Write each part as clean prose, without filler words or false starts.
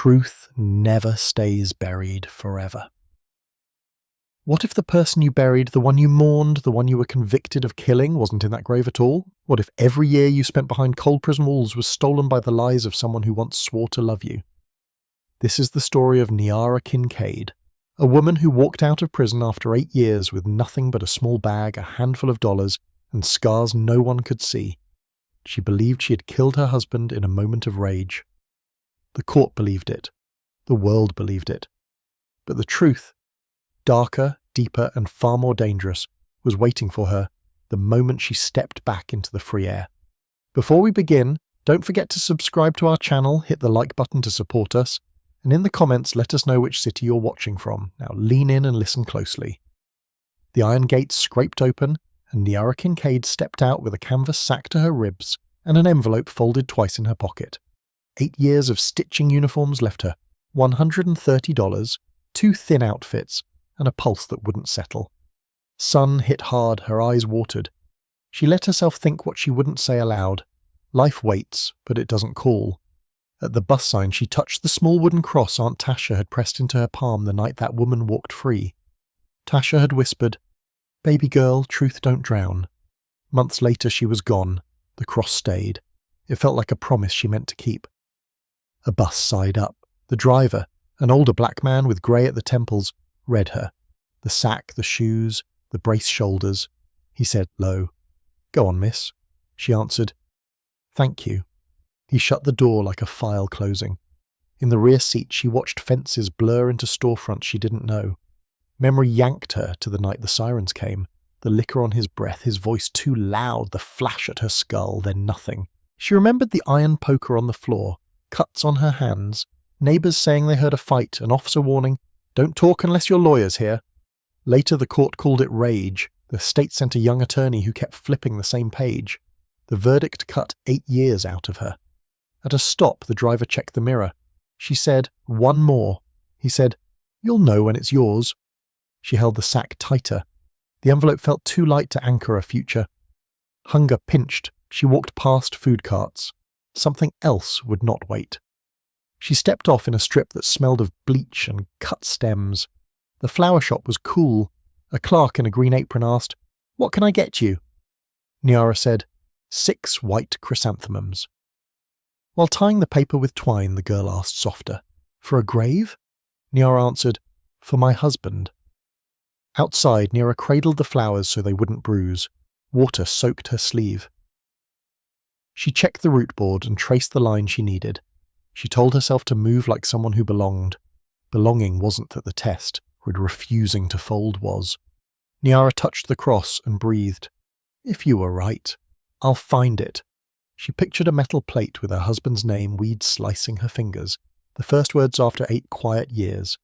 truth never stays buried forever. What if the person you buried, the one you mourned, the one you were convicted of killing, wasn't in that grave at all? What if every year you spent behind cold prison walls was stolen by the lies of someone who once swore to love you? This is the story of Niara Kincaid, a woman who walked out of prison after 8 years with nothing but a small bag, a handful of dollars, and scars no one could see. She believed she had killed her husband in a moment of rage. The court believed it. The world believed it. But the truth, darker, deeper, and far more dangerous, was waiting for her the moment she stepped back into the free air. Before we begin, don't forget to subscribe to our channel, hit the like button to support us, and in the comments let us know which city you're watching from. Now lean in and listen closely. The iron gates scraped open, and Niara Kincaid stepped out with a canvas sack to her ribs and an envelope folded twice in her pocket. 8 years of stitching uniforms left her $130, 2 thin outfits, and a pulse that wouldn't settle. Sun hit hard, her eyes watered. She let herself think what she wouldn't say aloud. Life waits, but it doesn't call. At the bus sign, she touched the small wooden cross Aunt Tasha had pressed into her palm the night that woman walked free. Tasha had whispered, "Baby girl, truth don't drown." Months later, she was gone. The cross stayed. It felt like a promise she meant to keep. A bus sighed up. The driver, an older black man with grey at the temples, read her. The sack, the shoes, the braced shoulders. He said low, "Go on, miss." She answered, "Thank you." He shut the door like a file closing. In the rear seat, she watched fences blur into storefronts she didn't know. Memory yanked her to the night the sirens came. The liquor on his breath, his voice too loud, the flash at her skull, then nothing. She remembered the iron poker on the floor, cuts on her hands, neighbours saying they heard a fight, an officer warning, "Don't talk unless your lawyer's here." Later the court called it rage. The state sent a young attorney who kept flipping the same page. The verdict cut 8 years out of her. At a stop, the driver checked the mirror. She said, "One more." He said, "You'll know when it's yours." She held the sack tighter. The envelope felt too light to anchor a future. Hunger pinched. She walked past food carts. Something else would not wait. She stepped off in a strip that smelled of bleach and cut stems. The flower shop was cool. A clerk in a green apron asked, "What can I get you?" Niara said, 6 white chrysanthemums. While tying the paper with twine, the girl asked softer, "For a grave?" Niara answered, "For my husband." Outside, Niara cradled the flowers so they wouldn't bruise. Water soaked her sleeve. She checked the root board and traced the line she needed. She told herself to move like someone who belonged. Belonging wasn't at the test, but refusing to fold was. Niara touched the cross and breathed. "If you were right, I'll find it." She pictured a metal plate with her husband's name weed slicing her fingers, the first words after 8 quiet years.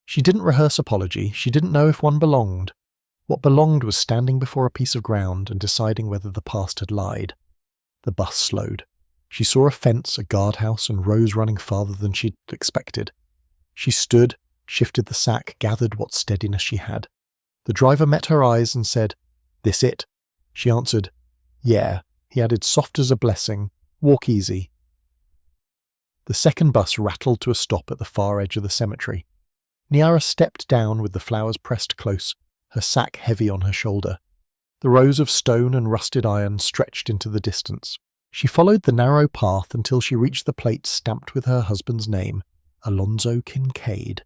She didn't rehearse apology. She didn't know if one belonged. What belonged was standing before a piece of ground and deciding whether the past had lied. The bus slowed. She saw a fence, a guardhouse, and rows running farther than she'd expected. She stood, shifted the sack, gathered what steadiness she had. The driver met her eyes and said, "This it?" She answered, "Yeah." He added, soft as a blessing, "Walk easy." The second bus rattled to a stop at the far edge of the cemetery. Niara stepped down with the flowers pressed close, her sack heavy on her shoulder. The rows of stone and rusted iron stretched into the distance. She followed the narrow path until she reached the plate stamped with her husband's name, Alonzo Kincaid.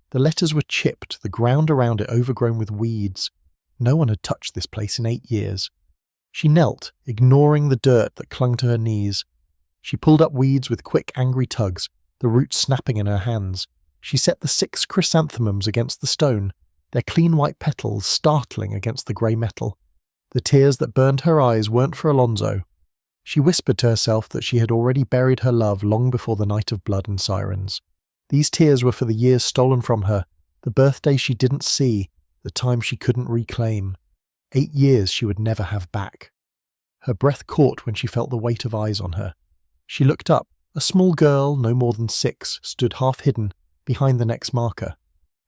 The letters were chipped, the ground around it overgrown with weeds. No one had touched this place in 8 years. She knelt, ignoring the dirt that clung to her knees. She pulled up weeds with quick, angry tugs, the roots snapping in her hands. She set the 6 chrysanthemums against the stone, their clean white petals startling against the grey metal. The tears that burned her eyes weren't for Alonzo. She whispered to herself that she had already buried her love long before the night of blood and sirens. These tears were for the years stolen from her, the birthdays she didn't see, the time she couldn't reclaim. 8 years she would never have back. Her breath caught when she felt the weight of eyes on her. She looked up. A small girl, no more than 6, stood half hidden, behind the next marker.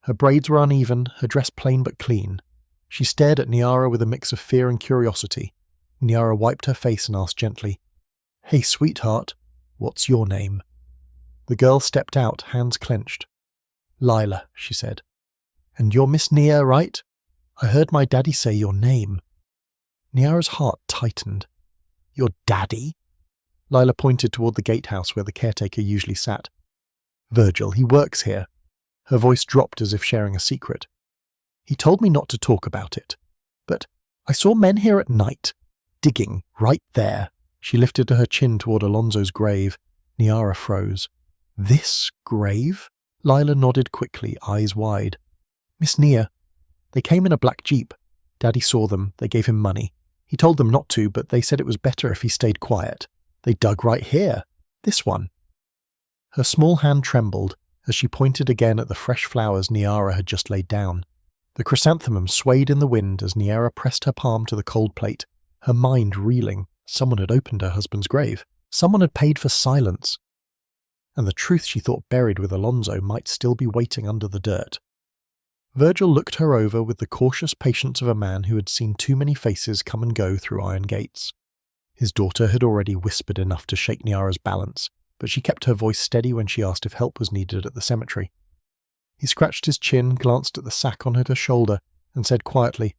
Her braids were uneven, her dress plain but clean. She stared at Niara with a mix of fear and curiosity. Niara wiped her face and asked gently, "Hey, sweetheart, what's your name?" The girl stepped out, hands clenched. "Lila," she said. "And you're Miss Nia, right? I heard my daddy say your name." Niara's heart tightened. "Your daddy?" Lila pointed toward the gatehouse where the caretaker usually sat. "Virgil, he works here." Her voice dropped as if sharing a secret. "He told me not to talk about it. But I saw men here at night, digging right there." She lifted her chin toward Alonzo's grave. Niara froze. "This grave?" Lila nodded quickly, eyes wide. "Miss Nia, they came in a black jeep. Daddy saw them. They gave him money. He told them not to, but they said it was better if he stayed quiet. They dug right here. This one." Her small hand trembled as she pointed again at the fresh flowers Niara had just laid down. The chrysanthemum swayed in the wind as Niara pressed her palm to the cold plate, her mind reeling. Someone had opened her husband's grave. Someone had paid for silence. And the truth she thought buried with Alonzo might still be waiting under the dirt. Virgil looked her over with the cautious patience of a man who had seen too many faces come and go through iron gates. His daughter had already whispered enough to shake Niara's balance, but she kept her voice steady when she asked if help was needed at the cemetery. He scratched his chin, glanced at the sack on her shoulder, and said quietly,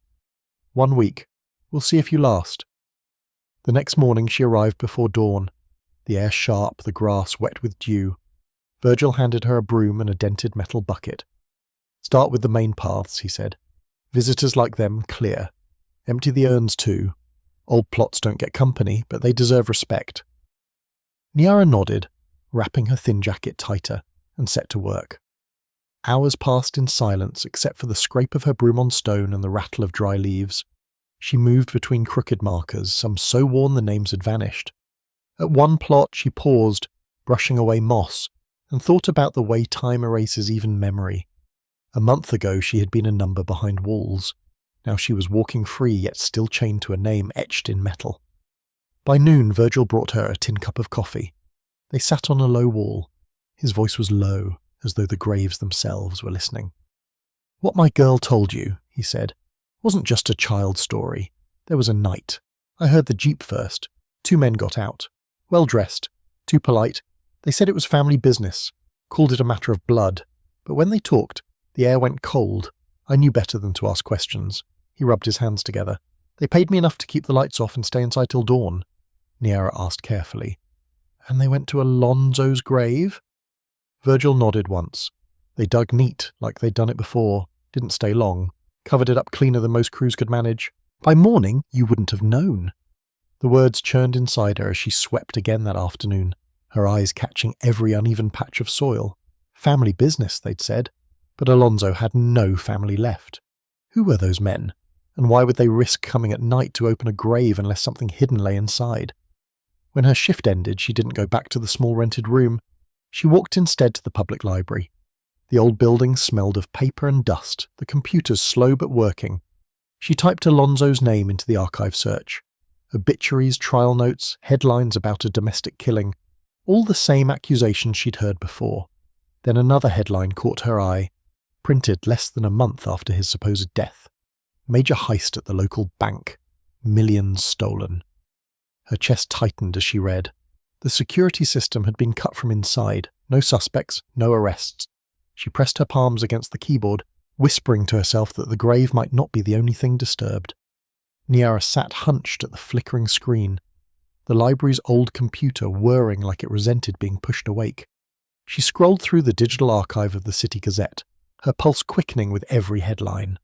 "1 week. We'll see if you last." The next morning she arrived before dawn, the air sharp, the grass wet with dew. Virgil handed her a broom and a dented metal bucket. "Start with the main paths," he said. "Visitors like them, clear. Empty the urns too. Old plots don't get company, but they deserve respect." Niara nodded, wrapping her thin jacket tighter, and set to work. Hours passed in silence except for the scrape of her broom on stone and the rattle of dry leaves. She moved between crooked markers, some so worn the names had vanished. At one plot she paused, brushing away moss, and thought about the way time erases even memory. A month ago she had been a number behind walls. Now she was walking free yet still chained to a name etched in metal. By noon Virgil brought her a tin cup of coffee. They sat on a low wall. His voice was low, as though the graves themselves were listening. "What my girl told you," he said, "wasn't just a child story. There was a night. I heard the jeep first. 2 men got out. Well-dressed. Too polite. They said it was family business. Called it a matter of blood. But when they talked, the air went cold. I knew better than to ask questions." He rubbed his hands together. "They paid me enough to keep the lights off and stay inside till dawn." Niara asked carefully. "And they went to Alonzo's grave?" Virgil nodded once. They dug neat, like they'd done it before. Didn't stay long. Covered it up cleaner than most crews could manage. By morning, you wouldn't have known. The words churned inside her as she swept again that afternoon, her eyes catching every uneven patch of soil. Family business, they'd said. But Alonzo had no family left. Who were those men? And why would they risk coming at night to open a grave unless something hidden lay inside? When her shift ended, she didn't go back to the small rented room. She walked instead to the public library. The old building smelled of paper and dust, the computers slow but working. She typed Alonzo's name into the archive search. Obituaries, trial notes, headlines about a domestic killing. All the same accusations she'd heard before. Then another headline caught her eye, printed less than a month after his supposed death. Major heist at the local bank. Millions stolen. Her chest tightened as she read. The security system had been cut from inside. No suspects, no arrests. She pressed her palms against the keyboard, whispering to herself that the grave might not be the only thing disturbed. Niara sat hunched at the flickering screen, the library's old computer whirring like it resented being pushed awake. She scrolled through the digital archive of the City Gazette, her pulse quickening with every headline.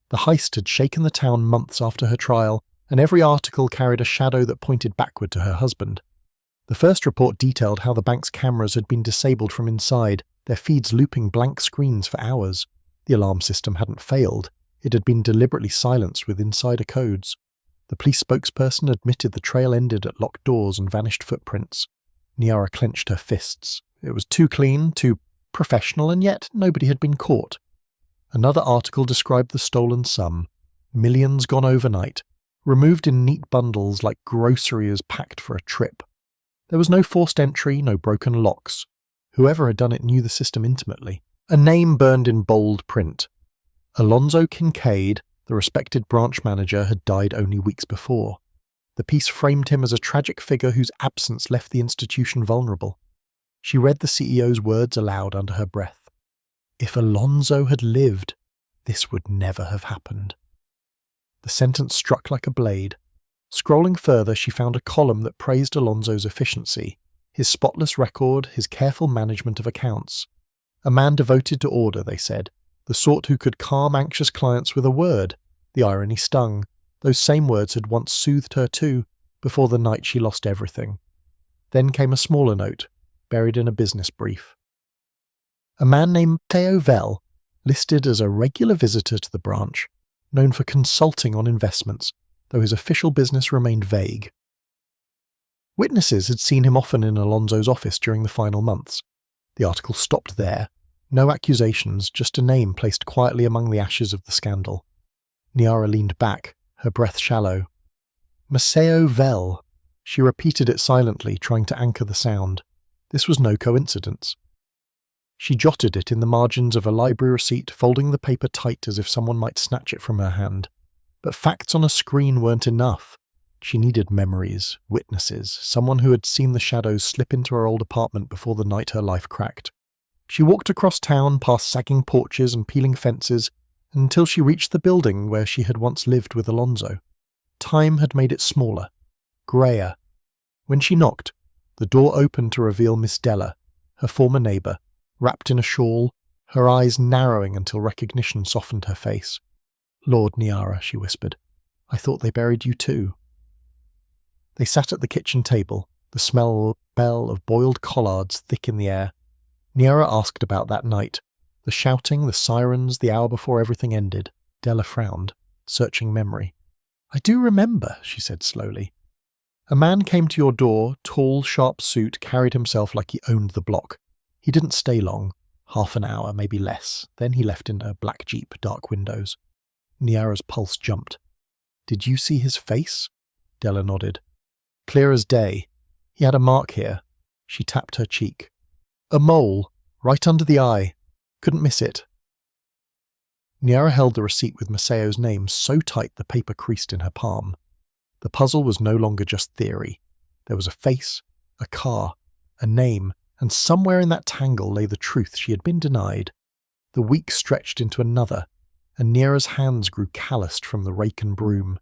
The heist had shaken the town months after her trial, and every article carried a shadow that pointed backward to her husband. The first report detailed how the bank's cameras had been disabled from inside, their feeds looping blank screens for hours. The alarm system hadn't failed. It had been deliberately silenced with insider codes. The police spokesperson admitted the trail ended at locked doors and vanished footprints. Niara clenched her fists. It was too clean, too professional, and yet nobody had been caught. Another article described the stolen sum. Millions gone overnight, removed in neat bundles like groceries packed for a trip. There was no forced entry, no broken locks. Whoever had done it knew the system intimately. A name burned in bold print. Alonzo Kincaid, the respected branch manager, had died only weeks before. The piece framed him as a tragic figure whose absence left the institution vulnerable. She read the CEO's words aloud under her breath. If Alonso had lived, this would never have happened. The sentence struck like a blade. Scrolling further, she found a column that praised Alonso's efficiency, his spotless record, his careful management of accounts. A man devoted to order, they said, the sort who could calm anxious clients with a word. The irony stung. Those same words had once soothed her too, before the night she lost everything. Then came a smaller note, buried in a business brief. A man named Theo Vell, listed as a regular visitor to the branch, known for consulting on investments, though his official business remained vague. Witnesses had seen him often in Alonso's office during the final months. The article stopped there. No accusations, just a name placed quietly among the ashes of the scandal. Niara leaned back, her breath shallow. Maceo Vell. She repeated it silently, trying to anchor the sound. This was no coincidence. She jotted it in the margins of a library receipt, folding the paper tight as if someone might snatch it from her hand. But facts on a screen weren't enough. She needed memories, witnesses, someone who had seen the shadows slip into her old apartment before the night her life cracked. She walked across town, past sagging porches and peeling fences, until she reached the building where she had once lived with Alonso. Time had made it smaller, greyer. When she knocked, the door opened to reveal Miss Della, her former neighbour, wrapped in a shawl, her eyes narrowing until recognition softened her face. "Lord Niara," she whispered, "I thought they buried you too." They sat at the kitchen table, the smell of boiled collards thick in the air. Niara asked about that night, the shouting, the sirens, the hour before everything ended. Della frowned, searching memory. "I do remember," she said slowly. "A man came to your door, tall, sharp suit, carried himself like he owned the block. He didn't stay long, half an hour, maybe less. Then he left in a black jeep, dark windows." Niara's pulse jumped. "Did you see his face?" Della nodded. "Clear as day. He had a mark here." She tapped her cheek. "A mole, right under the eye. Couldn't miss it." Niara held the receipt with Maceo's name so tight the paper creased in her palm. The puzzle was no longer just theory. There was a face, a car, a name, and somewhere in that tangle lay the truth she had been denied. The week stretched into another, and Niara's hands grew calloused from the rake and broom.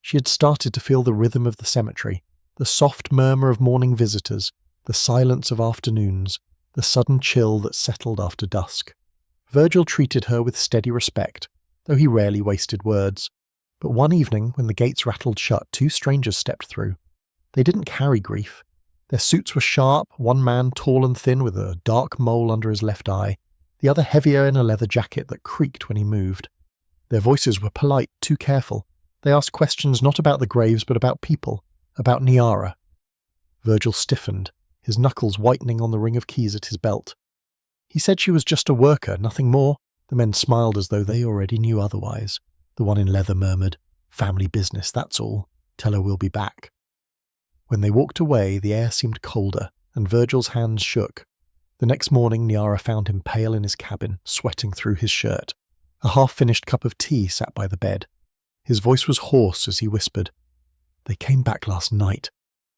She had started to feel the rhythm of the cemetery, the soft murmur of morning visitors, the silence of afternoons, the sudden chill that settled after dusk. Virgil treated her with steady respect, though he rarely wasted words. But one evening, when the gates rattled shut, two strangers stepped through. They didn't carry grief. Their suits were sharp, one man tall and thin with a dark mole under his left eye, the other heavier in a leather jacket that creaked when he moved. Their voices were polite, too careful. They asked questions not about the graves but about people, about Niara. Virgil stiffened, his knuckles whitening on the ring of keys at his belt. He said she was just a worker, nothing more. The men smiled as though they already knew otherwise. The one in leather murmured, "Family business, that's all. Tell her we'll be back." When they walked away, the air seemed colder, and Virgil's hands shook. The next morning, Niara found him pale in his cabin, sweating through his shirt. A half-finished cup of tea sat by the bed. His voice was hoarse as he whispered, "They came back last night.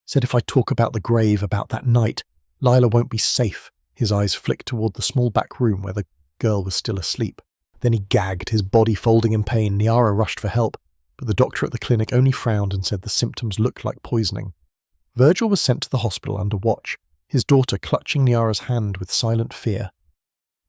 Said if I talk about the grave, about that night, Lila won't be safe." His eyes flicked toward the small back room where the girl was still asleep. Then he gagged, his body folding in pain. Niara rushed for help, but the doctor at the clinic only frowned and said the symptoms looked like poisoning. Virgil was sent to the hospital under watch, his daughter clutching Niara's hand with silent fear.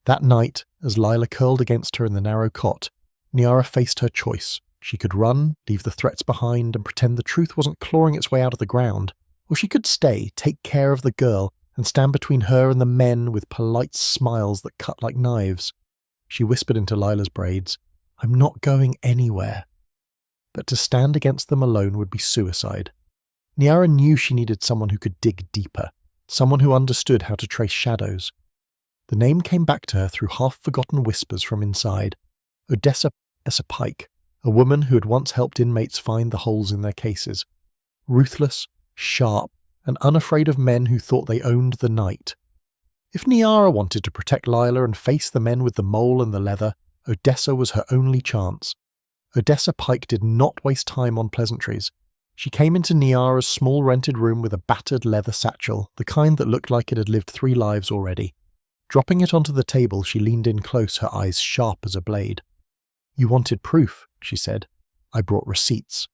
That night, as Lila curled against her in the narrow cot, Niara faced her choice. She could run, leave the threats behind, and pretend the truth wasn't clawing its way out of the ground. Or she could stay, take care of the girl, and stand between her and the men with polite smiles that cut like knives. She whispered into Lila's braids, "I'm not going anywhere." But to stand against them alone would be suicide. Niara knew she needed someone who could dig deeper, someone who understood how to trace shadows. The name came back to her through half-forgotten whispers from inside. Odessa Pike, a woman who had once helped inmates find the holes in their cases. Ruthless, sharp, and unafraid of men who thought they owned the night. If Niara wanted to protect Lila and face the men with the mole and the leather, Odessa was her only chance. Odessa Pike did not waste time on pleasantries. She came into Niara's small rented room with a battered leather satchel, the kind that looked like it had lived 3 lives already. Dropping it onto the table, she leaned in close, her eyes sharp as a blade. "You wanted proof," she said. "I brought receipts."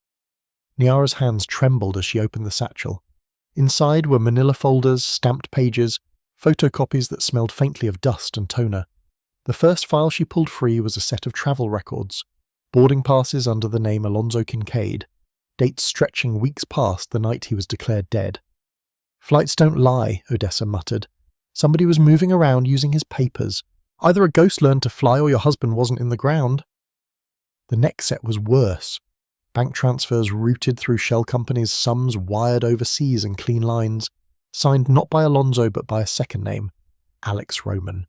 Niara's hands trembled as she opened the satchel. Inside were manila folders, stamped pages, photocopies that smelled faintly of dust and toner. The first file she pulled free was a set of travel records, boarding passes under the name Alonzo Kincaid, dates stretching weeks past the night he was declared dead. "Flights don't lie," Odessa muttered. "Somebody was moving around using his papers. Either a ghost learned to fly or your husband wasn't in the ground." The next set was worse. Bank transfers routed through shell companies, sums wired overseas in clean lines, signed not by Alonzo but by a second name, Alex Roman.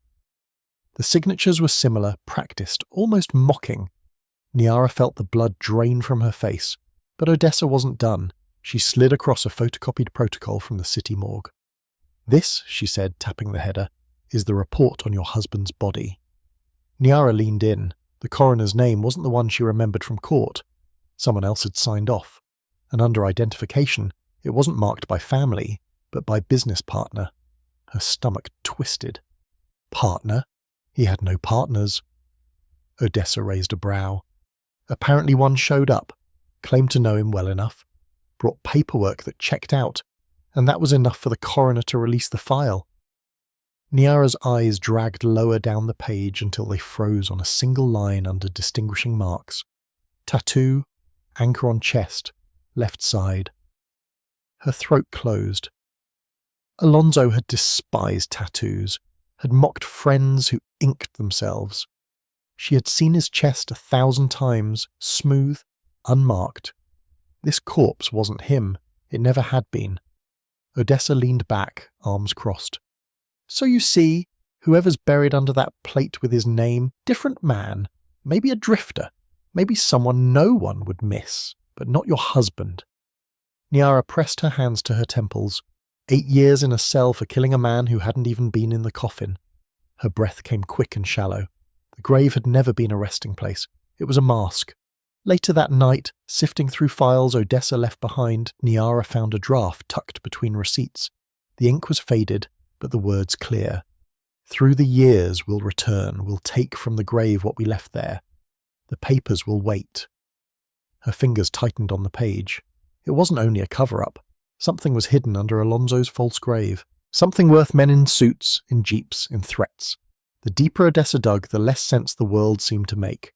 The signatures were similar, practiced, almost mocking. Niara felt the blood drain from her face, but Odessa wasn't done. She slid across a photocopied protocol from the city morgue. "This," she said, tapping the header, "is the report on your husband's body." Niara leaned in. The coroner's name wasn't the one she remembered from court. Someone else had signed off. And under identification, it wasn't marked by family, but by business partner. Her stomach twisted. Partner? He had no partners. Odessa raised a brow. Apparently one showed up, claimed to know him well enough, brought paperwork that checked out, and that was enough for the coroner to release the file. Niara's eyes dragged lower down the page until they froze on a single line under distinguishing marks. Tattoo, anchor on chest, left side. Her throat closed. Alonzo had despised tattoos, had mocked friends who inked themselves. She had seen his chest 1,000 times, smooth, unmarked. This corpse wasn't him. It never had been. Odessa leaned back, arms crossed. "So you see, whoever's buried under that plate with his name, different man, maybe a drifter, maybe someone no one would miss, but not your husband." Niara pressed her hands to her temples. 8 years in a cell for killing a man who hadn't even been in the coffin. Her breath came quick and shallow. The grave had never been a resting place. It was a mask. Later that night, sifting through files Odessa left behind, Niara found a draft tucked between receipts. The ink was faded, but the words clear. "Through the years we'll return, we'll take from the grave what we left there. The papers will wait." Her fingers tightened on the page. It wasn't only a cover-up. Something was hidden under Alonzo's false grave. Something worth men in suits, in jeeps, in threats. The deeper Odessa dug, the less sense the world seemed to make.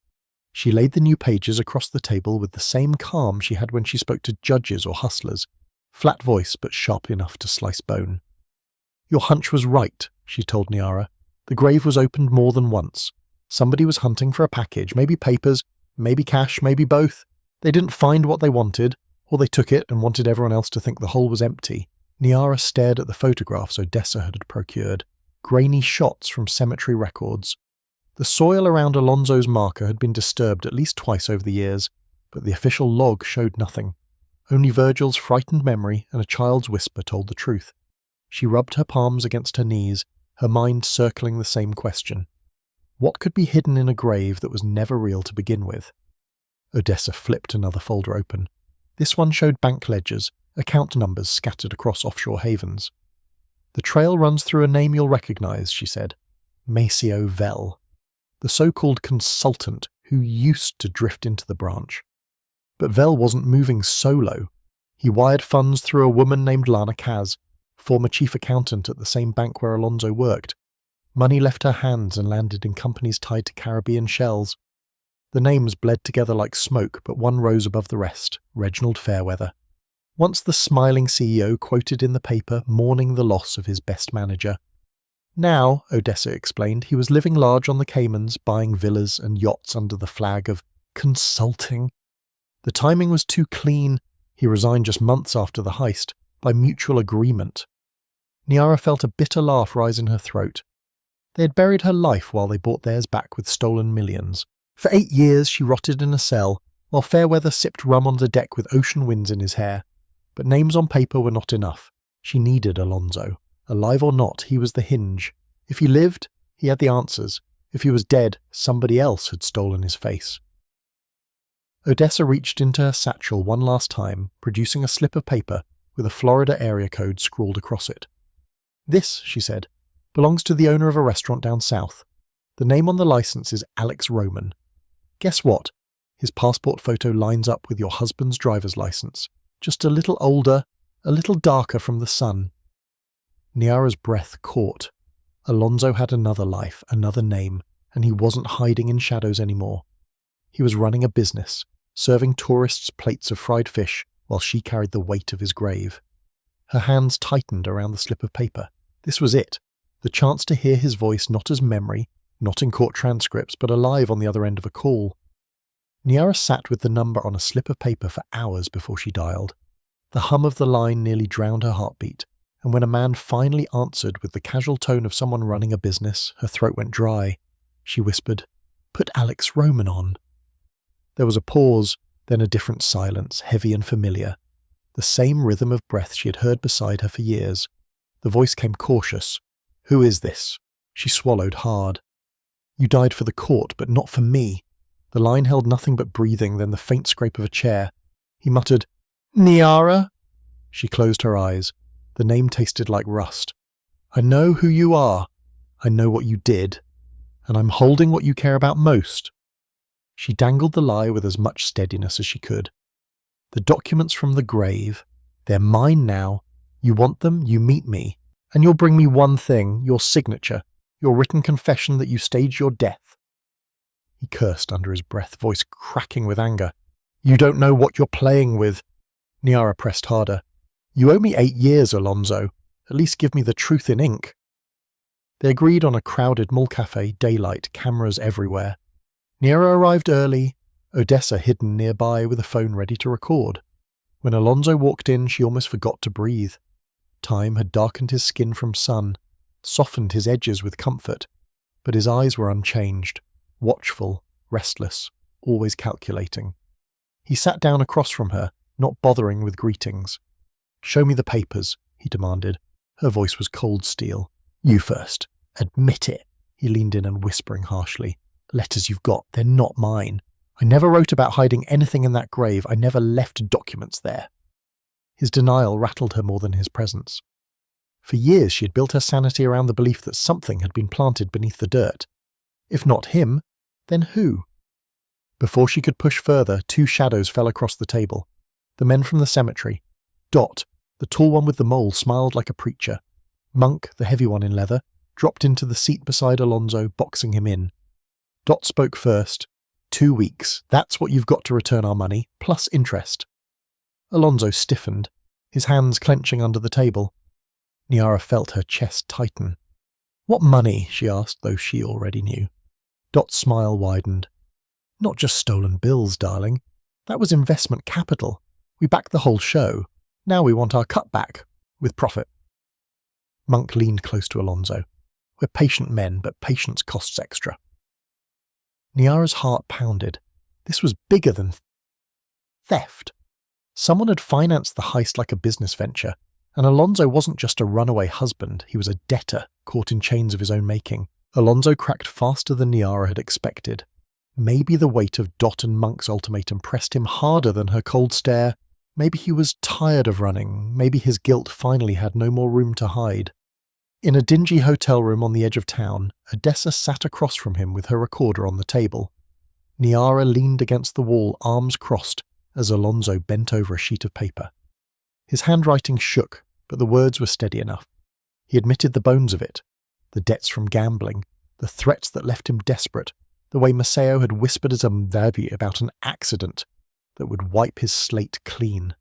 She laid the new pages across the table with the same calm she had when she spoke to judges or hustlers. Flat voice, but sharp enough to slice bone. "Your hunch was right," she told Niara. "The grave was opened more than once. Somebody was hunting for a package, maybe papers, maybe cash, maybe both. They didn't find what they wanted, or they took it and wanted everyone else to think the hole was empty." Niara stared at the photographs Odessa had procured, grainy shots from cemetery records. The soil around Alonzo's marker had been disturbed at least twice over the years, but the official log showed nothing. Only Virgil's frightened memory and a child's whisper told the truth. She rubbed her palms against her knees, her mind circling the same question. What could be hidden in a grave that was never real to begin with? Odessa flipped another folder open. This one showed bank ledgers, account numbers scattered across offshore havens. "The trail runs through a name you'll recognize," she said. Maceo Vell, the so-called consultant who used to drift into the branch. But Vell wasn't moving solo. He wired funds through a woman named Lana Kaz, former chief accountant at the same bank where Alonzo worked. Money left her hands and landed in companies tied to Caribbean shells. The names bled together like smoke, but one rose above the rest, Reginald Fairweather. Once the smiling CEO quoted in the paper mourning the loss of his best manager. Now, Odessa explained, he was living large on the Caymans, buying villas and yachts under the flag of consulting. The timing was too clean. He resigned just months after the heist, by mutual agreement. Niara felt a bitter laugh rise in her throat. They had buried her life while they bought theirs back with stolen millions. For 8 years she rotted in a cell, while Fairweather sipped rum on the deck with ocean winds in his hair. But names on paper were not enough. She needed Alonzo. Alive or not, he was the hinge. If he lived, he had the answers. If he was dead, somebody else had stolen his face. Odessa reached into her satchel one last time, producing a slip of paper with a Florida area code scrawled across it. "This," she said, "belongs to the owner of a restaurant down south. The name on the license is Alex Roman. Guess what? His passport photo lines up with your husband's driver's license. Just a little older, a little darker from the sun." Niara's breath caught. Alonzo had another life, another name, and he wasn't hiding in shadows anymore. He was running a business, serving tourists plates of fried fish while she carried the weight of his grave. Her hands tightened around the slip of paper. This was it, the chance to hear his voice not as memory, not in court transcripts, but alive on the other end of a call. Niara sat with the number on a slip of paper for hours before she dialed. The hum of the line nearly drowned her heartbeat, and when a man finally answered with the casual tone of someone running a business, her throat went dry. She whispered, "Put Alex Roman on." There was a pause, then a different silence, heavy and familiar. The same rhythm of breath she had heard beside her for years. The voice came cautious. "Who is this?" She swallowed hard. "You died for the court, but not for me." The line held nothing but breathing, then the faint scrape of a chair. He muttered, "Niara?" She closed her eyes. The name tasted like rust. "I know who you are. I know what you did. And I'm holding what you care about most." She dangled the lie with as much steadiness as she could. "The documents from the grave. They're mine now. You want them, you meet me. And you'll bring me one thing, your signature, your written confession that you staged your death." He cursed under his breath, voice cracking with anger. "You don't know what you're playing with." Niara pressed harder. "You owe me 8 years, Alonzo. At least give me the truth in ink." They agreed on a crowded mall cafe, daylight, cameras everywhere. Niara arrived early, Odessa hidden nearby with a phone ready to record. When Alonzo walked in, she almost forgot to breathe. Time had darkened his skin from sun, softened his edges with comfort, but his eyes were unchanged, watchful, restless, always calculating. He sat down across from her, not bothering with greetings. "Show me the papers," he demanded. Her voice was cold steel. "You first. Admit it." He leaned in and whispering harshly. "Letters you've got, they're not mine. I never wrote about hiding anything in that grave. I never left documents there." His denial rattled her more than his presence. For years she had built her sanity around the belief that something had been planted beneath the dirt. If not him, then who? Before she could push further, 2 shadows fell across the table. The men from the cemetery. Dot, the tall one with the mole, smiled like a preacher. Monk, the heavy one in leather, dropped into the seat beside Alonzo, boxing him in. Dot spoke first. 2 weeks. That's what you've got to return our money, plus interest." Alonzo stiffened, his hands clenching under the table. Niara felt her chest tighten. "What money?" she asked, though she already knew. Dot's smile widened. "Not just stolen bills, darling. That was investment capital. We backed the whole show. Now we want our cut back, with profit." Monk leaned close to Alonzo. "We're patient men, but patience costs extra." Niara's heart pounded. This was bigger than theft. Someone had financed the heist like a business venture, and Alonzo wasn't just a runaway husband, he was a debtor caught in chains of his own making. Alonzo cracked faster than Niara had expected. Maybe the weight of Dot and Monk's ultimatum pressed him harder than her cold stare. Maybe he was tired of running. Maybe his guilt finally had no more room to hide. In a dingy hotel room on the edge of town, Odessa sat across from him with her recorder on the table. Niara leaned against the wall, arms crossed, as Alonzo bent over a sheet of paper. His handwriting shook, but the words were steady enough. He admitted the bones of it. The debts from gambling, the threats that left him desperate, the way Maceo had whispered as a mvabi about an accident that would wipe his slate clean.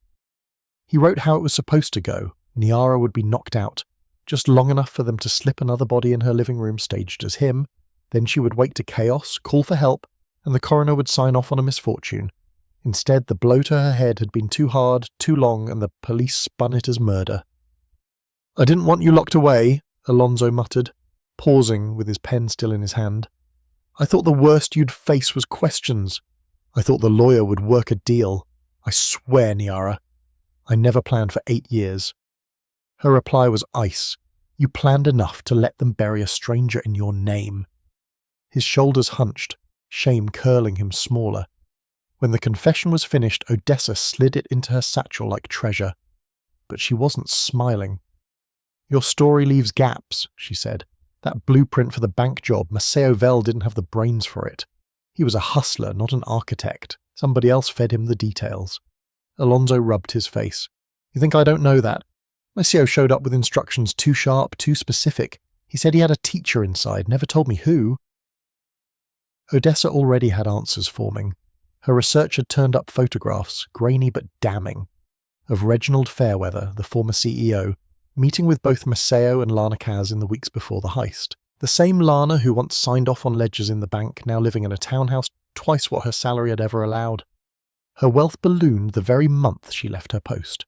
He wrote how it was supposed to go. Niara would be knocked out, just long enough for them to slip another body in her living room staged as him. Then she would wake to chaos, call for help, and the coroner would sign off on a misfortune. Instead, the blow to her head had been too hard, too long, and the police spun it as murder. "I didn't want you locked away," Alonzo muttered, pausing with his pen still in his hand. "I thought the worst you'd face was questions. I thought the lawyer would work a deal. I swear, Niara, I never planned for 8 years. Her reply was ice. "You planned enough to let them bury a stranger in your name." His shoulders hunched, shame curling him smaller. When the confession was finished, Odessa slid it into her satchel like treasure. But she wasn't smiling. "Your story leaves gaps," she said. "That blueprint for the bank job, Maceo Vel didn't have the brains for it. He was a hustler, not an architect. Somebody else fed him the details." Alonso rubbed his face. "You think I don't know that? Maceo showed up with instructions too sharp, too specific. He said he had a teacher inside, never told me who." Odessa already had answers forming. Her research had turned up photographs, grainy but damning, of Reginald Fairweather, the former CEO, meeting with both Maceo and Lana Kaz in the weeks before the heist. The same Lana who once signed off on ledgers in the bank, now living in a townhouse twice what her salary had ever allowed. Her wealth ballooned the very month she left her post.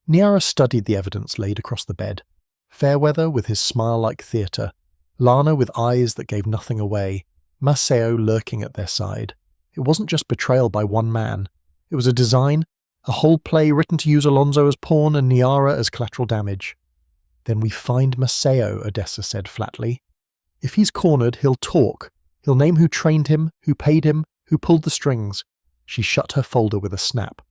Niara studied the evidence laid across the bed. Fairweather with his smile like theatre, Lana with eyes that gave nothing away, Maceo lurking at their side. It wasn't just betrayal by one man. It was a design, a whole play written to use Alonso as pawn and Niara as collateral damage. "Then we find Maceo," Odessa said flatly. "If he's cornered, he'll talk. He'll name who trained him, who paid him, who pulled the strings." She shut her folder with a snap.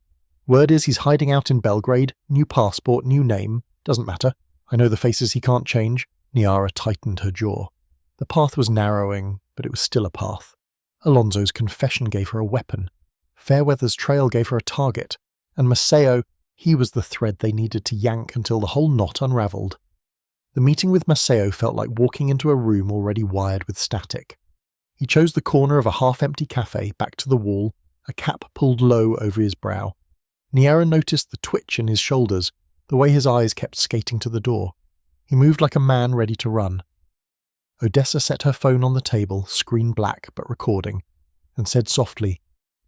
"Word is he's hiding out in Belgrade, new passport, new name. Doesn't matter. I know the faces he can't change." Niara tightened her jaw. The path was narrowing, but it was still a path. Alonso's confession gave her a weapon. Fairweather's trail gave her a target. And Maceo, he was the thread they needed to yank until the whole knot unravelled. The meeting with Maceo felt like walking into a room already wired with static. He chose the corner of a half-empty cafe, back to the wall, a cap pulled low over his brow. Niara noticed the twitch in his shoulders, the way his eyes kept skating to the door. He moved like a man ready to run. Odessa set her phone on the table, screen black but recording, and said softly,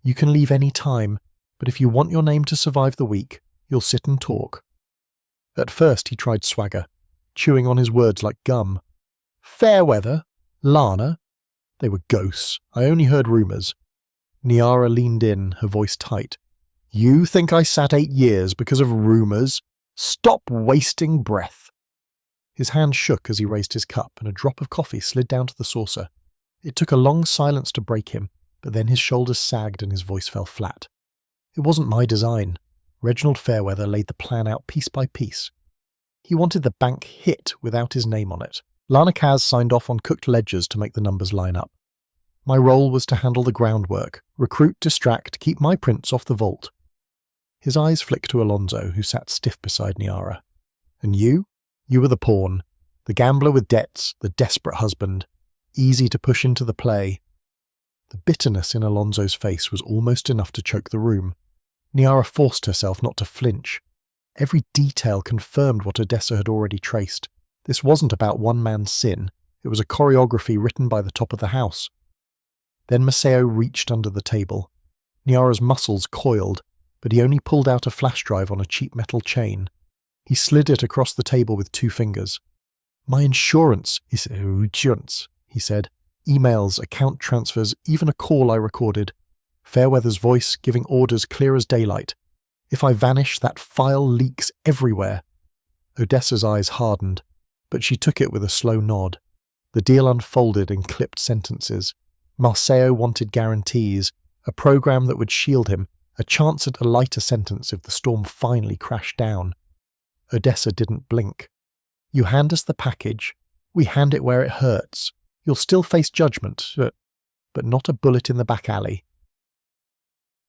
"You can leave any time, but if you want your name to survive the week, you'll sit and talk." At first he tried swagger, chewing on his words like gum. "Fairweather? Lana? They were ghosts. I only heard rumours." Niara leaned in, her voice tight. "You think I sat 8 years because of rumours? Stop wasting breath." His hand shook as he raised his cup, and a drop of coffee slid down to the saucer. It took a long silence to break him, but then his shoulders sagged and his voice fell flat. "It wasn't my design. Reginald Fairweather laid the plan out piece by piece. He wanted the bank hit without his name on it. Lana Kaz signed off on cooked ledgers to make the numbers line up. My role was to handle the groundwork, recruit, distract, keep my prints off the vault." His eyes flicked to Alonso, who sat stiff beside Niara. "And you? You were the pawn, the gambler with debts, the desperate husband, easy to push into the play." The bitterness in Alonso's face was almost enough to choke the room. Niara forced herself not to flinch. Every detail confirmed what Odessa had already traced. This wasn't about one man's sin. It was a choreography written by the top of the house. Then Maceo reached under the table. Niara's muscles coiled, but he only pulled out a flash drive on a cheap metal chain. He slid it across the table with 2 fingers. "My insurance is insurance," he said. "Emails, account transfers, even a call I recorded. Fairweather's voice giving orders clear as daylight. If I vanish, that file leaks everywhere." Odessa's eyes hardened, but she took it with a slow nod. The deal unfolded in clipped sentences. Maceo wanted guarantees, a program that would shield him, a chance at a lighter sentence if the storm finally crashed down. Odessa didn't blink. "You hand us the package, we hand it where it hurts. You'll still face judgment, but not a bullet in the back alley."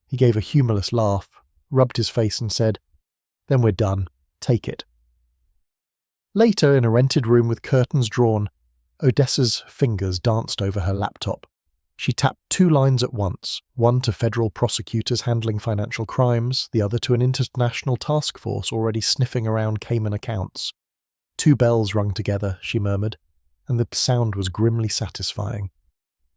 He gave a humorless laugh, rubbed his face and said, "Then we're done. Take it." Later, in a rented room with curtains drawn, Odessa's fingers danced over her laptop. She tapped 2 lines at once, one to federal prosecutors handling financial crimes, the other to an international task force already sniffing around Cayman accounts. 2 bells rung together, she murmured, and the sound was grimly satisfying.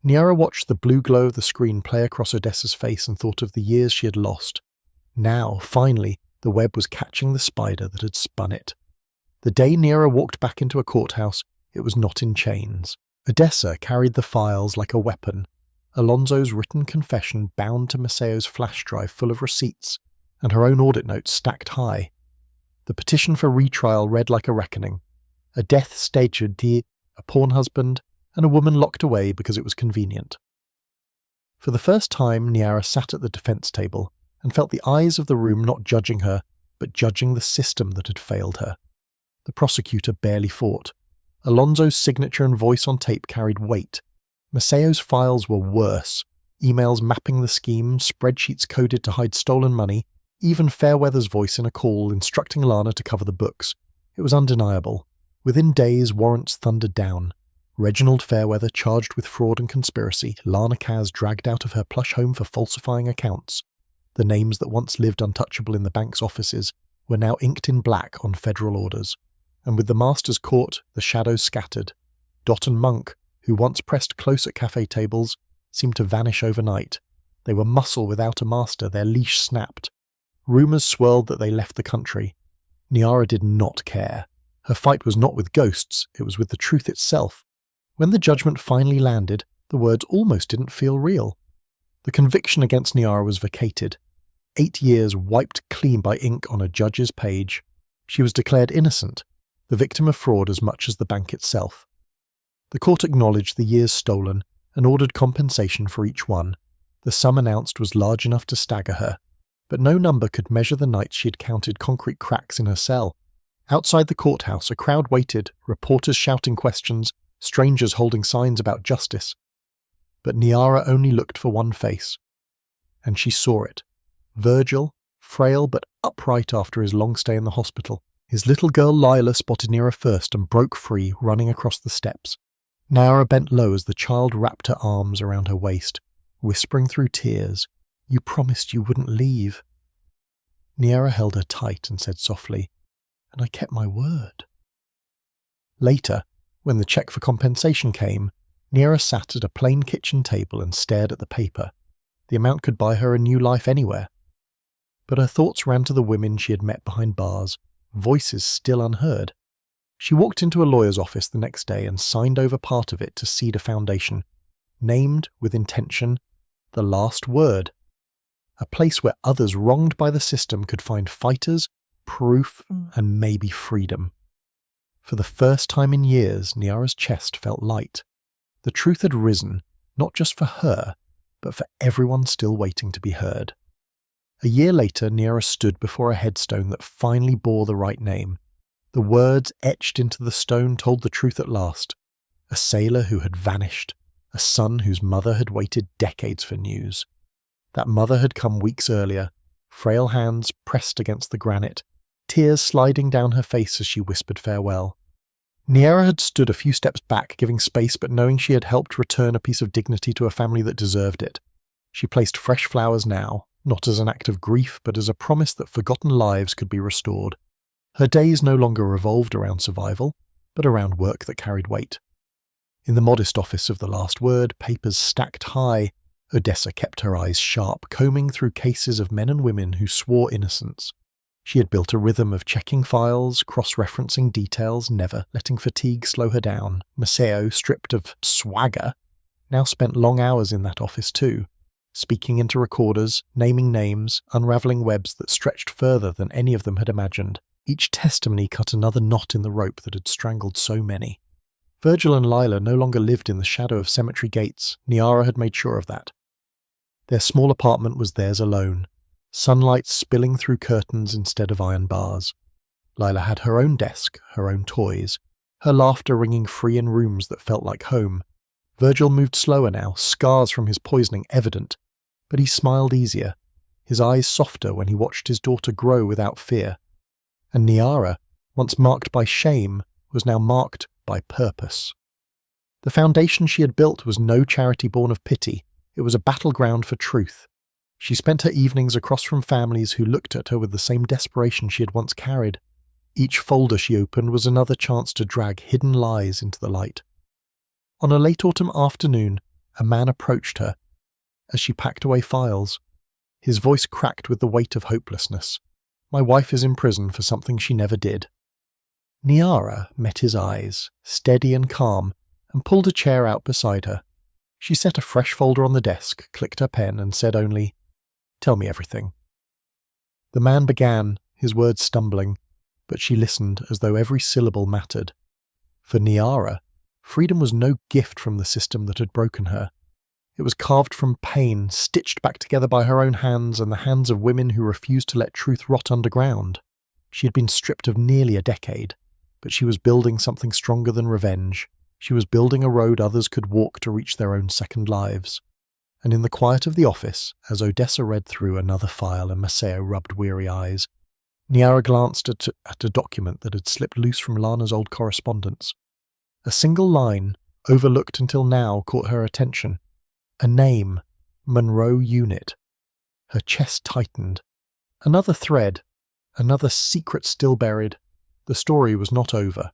Niara watched the blue glow of the screen play across Odessa's face and thought of the years she had lost. Now, finally, the web was catching the spider that had spun it. The day Niara walked back into a courthouse, it was not in chains. Odessa carried the files like a weapon. Alonso's written confession bound to Maceo's flash drive full of receipts, and her own audit notes stacked high. The petition for retrial read like a reckoning. A death staged, a pawn husband, and a woman locked away because it was convenient. For the first time, Niara sat at the defense table and felt the eyes of the room not judging her, but judging the system that had failed her. The prosecutor barely fought. Alonso's signature and voice on tape carried weight. Maceo's files were worse. Emails mapping the scheme, spreadsheets coded to hide stolen money, even Fairweather's voice in a call instructing Lana to cover the books. It was undeniable. Within days, warrants thundered down. Reginald Fairweather charged with fraud and conspiracy, Lana Kaz dragged out of her plush home for falsifying accounts. The names that once lived untouchable in the bank's offices were now inked in black on federal orders. And with the master's court, the shadows scattered. Dot and Monk, who once pressed close at cafe tables, seemed to vanish overnight. They were muscle without a master, their leash snapped. Rumours swirled that they left the country. Niara did not care. Her fight was not with ghosts, it was with the truth itself. When the judgment finally landed, the words almost didn't feel real. The conviction against Niara was vacated. 8 years wiped clean by ink on a judge's page. She was declared innocent, the victim of fraud as much as the bank itself. The court acknowledged the years stolen and ordered compensation for each one. The sum announced was large enough to stagger her, but no number could measure the nights she had counted concrete cracks in her cell. Outside the courthouse, a crowd waited, reporters shouting questions, strangers holding signs about justice. But Niara only looked for one face, and she saw it. Virgil, frail but upright after his long stay in the hospital. His little girl Lila spotted Niara first and broke free, running across the steps. Niara bent low as the child wrapped her arms around her waist, whispering through tears, "You promised you wouldn't leave." Niara held her tight and said softly, "And I kept my word." Later, when the check for compensation came, Niara sat at a plain kitchen table and stared at the paper. The amount could buy her a new life anywhere. But her thoughts ran to the women she had met behind bars, voices still unheard. She walked into a lawyer's office the next day and signed over part of it to seed a foundation, named, with intention, The Last Word. A place where others wronged by the system could find fighters, proof, and maybe freedom. For the first time in years, Niara's chest felt light. The truth had risen, not just for her, but for everyone still waiting to be heard. A year later, Niara stood before a headstone that finally bore the right name. The words etched into the stone told the truth at last. A sailor who had vanished, a son whose mother had waited decades for news. That mother had come weeks earlier, frail hands pressed against the granite, tears sliding down her face as she whispered farewell. Niara had stood a few steps back, giving space but knowing she had helped return a piece of dignity to a family that deserved it. She placed fresh flowers now, not as an act of grief but as a promise that forgotten lives could be restored. Her days no longer revolved around survival, but around work that carried weight. In the modest office of The Last Word, papers stacked high, Odessa kept her eyes sharp, combing through cases of men and women who swore innocence. She had built a rhythm of checking files, cross-referencing details, never letting fatigue slow her down. Maceo, stripped of swagger, now spent long hours in that office too, speaking into recorders, naming names, unravelling webs that stretched further than any of them had imagined. Each testimony cut another knot in the rope that had strangled so many. Virgil and Lila no longer lived in the shadow of cemetery gates. Niara had made sure of that. Their small apartment was theirs alone, sunlight spilling through curtains instead of iron bars. Lila had her own desk, her own toys, her laughter ringing free in rooms that felt like home. Virgil moved slower now, scars from his poisoning evident, but he smiled easier, his eyes softer when he watched his daughter grow without fear. And Niara, once marked by shame, was now marked by purpose. The foundation she had built was no charity born of pity, it was a battleground for truth. She spent her evenings across from families who looked at her with the same desperation she had once carried. Each folder she opened was another chance to drag hidden lies into the light. On a late autumn afternoon, a man approached her as she packed away files. His voice cracked with the weight of hopelessness. "My wife is in prison for something she never did." Niara met his eyes, steady and calm, and pulled a chair out beside her. She set a fresh folder on the desk, clicked her pen, and said only, "Tell me everything." The man began, his words stumbling, but she listened as though every syllable mattered. For Niara, freedom was no gift from the system that had broken her. It was carved from pain, stitched back together by her own hands and the hands of women who refused to let truth rot underground. She had been stripped of nearly a decade, but she was building something stronger than revenge. She was building a road others could walk to reach their own second lives. And in the quiet of the office, as Odessa read through another file and Maceo rubbed weary eyes, Niara glanced at a document that had slipped loose from Lana's old correspondence. A single line, overlooked until now, caught her attention. A name, Monroe Unit. Her chest tightened. Another thread, another secret still buried. The story was not over.